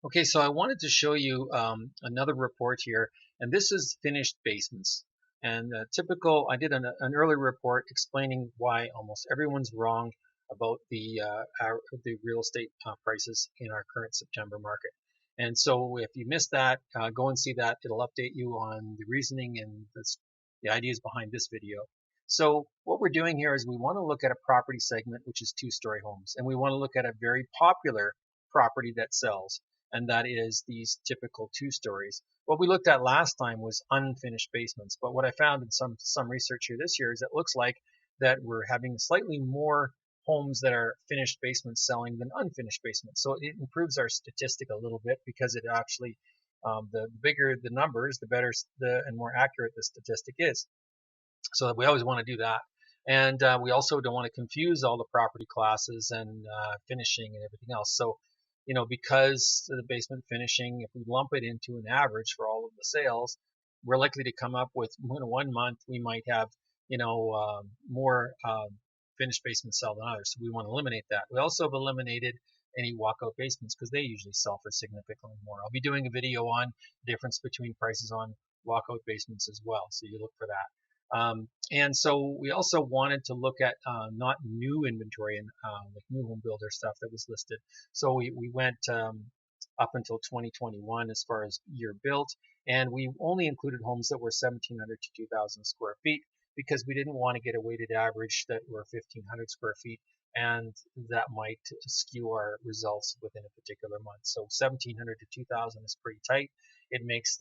Okay, so I wanted to show you another report here, and this is finished basements. And typical, I did an earlier report explaining why almost everyone's wrong about the real estate prices in our current September market. And so if you missed that, go and see that. It'll update you on the reasoning and the ideas behind this video. So what we're doing here is we want to look at a property segment, which is two-story homes, and we want to look at a very popular property that sells, and that is these typical two stories. What we looked at last time was unfinished basements, but what I found in some research here this year is it looks like that we're having slightly more homes that are finished basements selling than unfinished basements. So it improves our statistic a little bit because it actually the bigger the numbers, the better and more accurate the statistic is. So we always want to do that. And we also don't want to confuse all the property classes and finishing and everything else. So, because the basement finishing, if we lump it into an average for all of the sales, we're likely to come up with, in 1 month we might have, more finished basements sell than others. So we want to eliminate that. We also have eliminated any walkout basements because they usually sell for significantly more. I'll be doing a video on the difference between prices on walkout basements as well. So you look for that. And so we also wanted to look at not new inventory and like new home builder stuff that was listed. So we went up until 2021 as far as year built, and we only included homes that were 1,700 to 2,000 square feet because we didn't want to get a weighted average that were 1,500 square feet, and that might skew our results within a particular month. So 1,700 to 2,000 is pretty tight. It makes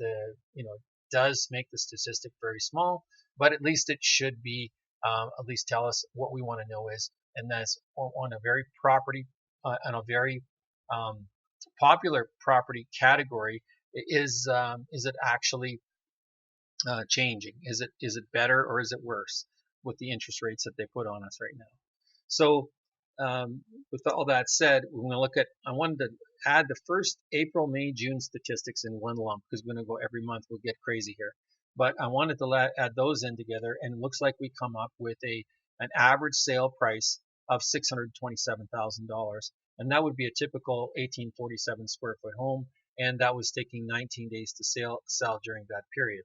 does make the statistic very small, but at least it should be at least tell us what we want to know is, and that's on a very on a very um, popular property category. Is it actually changing? Is it better or is it worse with the interest rates that they put on us right now? So with all that said, we're going to look at. I wanted to add the first April, May, June statistics in one lump because we're going to go every month. We'll get crazy here, but I wanted to add those in together, and it looks like we come up with an average sale price of $627,000, and that would be a typical 1847 square foot home, and that was taking 19 days to sell during that period.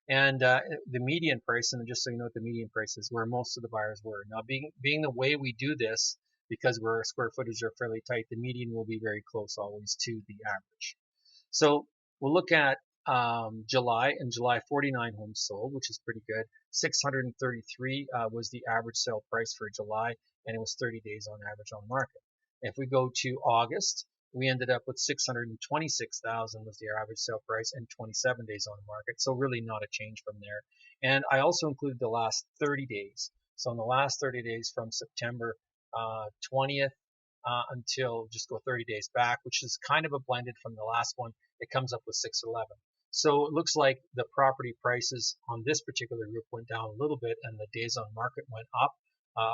And the median price, and just so you know what the median price is, where most of the buyers were. Now, being the way we do this, because our square footage are fairly tight, the median will be very close always to the average. So we'll look at July. In July, 49 homes sold, which is pretty good. 633 was the average sale price for July, and it was 30 days on average on market. If we go to August, we ended up with 626,000 was the average sale price and 27 days on the market. So really not a change from there. And I also included the last 30 days. So in the last 30 days from September 20th until just go 30 days back, which is kind of a blended from the last one, it comes up with 611. So it looks like the property prices on this particular group went down a little bit and the days on market went up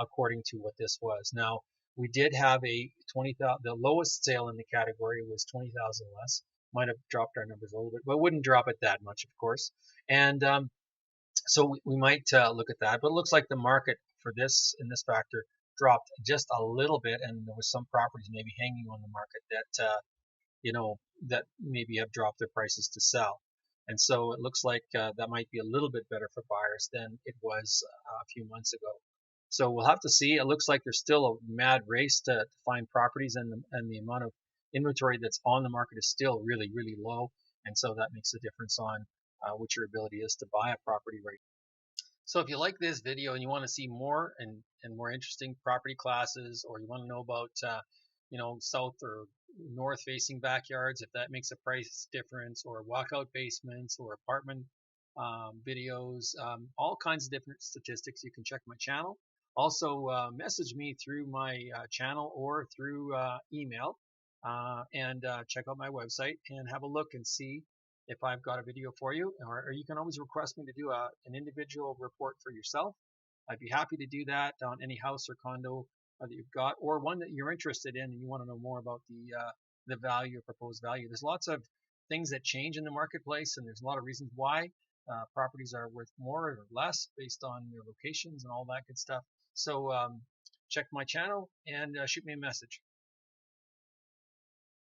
according to what this was. Now, we did have a 20,000. The lowest sale in the category was 20,000 less. Might have dropped our numbers a little bit, but wouldn't drop it that much, of course. And so we might look at that. But it looks like the market for this in this factor dropped just a little bit, and there was some properties maybe hanging on the market that maybe have dropped their prices to sell. And so it looks like that might be a little bit better for buyers than it was a few months ago. So we'll have to see. It looks like there's still a mad race to find properties, and the amount of inventory that's on the market is still really, really low. And so that makes a difference on what your ability is to buy a property right now. So if you like this video and you want to see more and more interesting property classes, or you want to know about south or north facing backyards, if that makes a price difference, or walkout basements or apartment videos, all kinds of different statistics, you can check my channel. Also, message me through my channel or through email, and check out my website and have a look and see if I've got a video for you. Or you can always request me to do an individual report for yourself. I'd be happy to do that on any house or condo that you've got, or one that you're interested in and you want to know more about the value or proposed value. There's lots of things that change in the marketplace, and there's a lot of reasons why properties are worth more or less based on their locations and all that good stuff. So check my channel and shoot me a message.